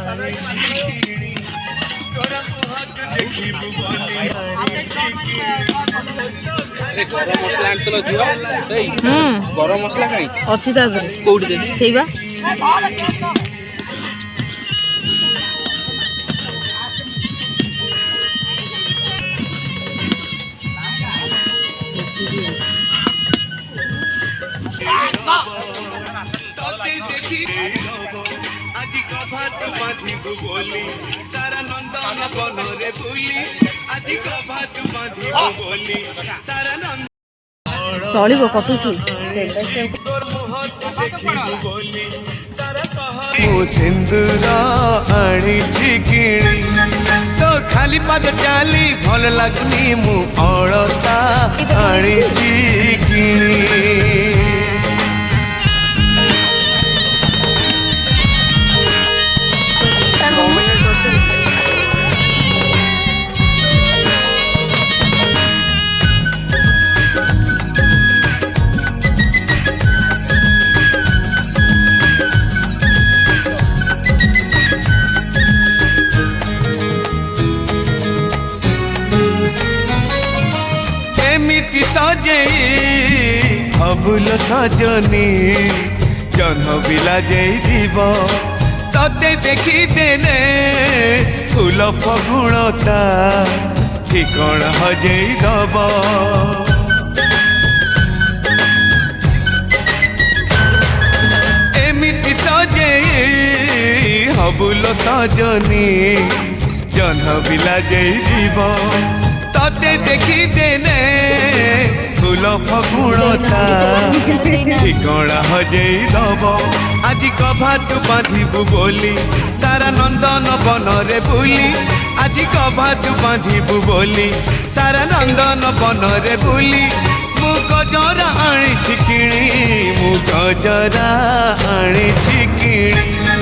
गरम मसला आनतलो जुआ एई गरम मसला काई अछि ता कोउडी दे सेइबा আজি কভাত বাঁধি বলি সারা নন্দন বনরে বুলি আজি কভাত বাঁধি বলি সারা নন্দন চলিব কটুছি মো সিন্দুর আনিছি কিনি তো খালি পাদ চালি ভাল লাগুনি মু অলতা আনিছি কিনি एमिति सजे अभुल सजनी जन्म बिला जीव तते देखी देने फूल फगुणता ठिकण हजे दब एमिति सजे अभुल सजनी जन्म बिला जीव तते देखी देने फूल फगुणता ठिकण हजे दब आज कभात बांधिबु बोली सारा नंदन बनरे बुली आज कभात बांधिबु बोली सारा नंदन बनरे बुली मु गजरा आनी किणी मु गजरा आनी किणी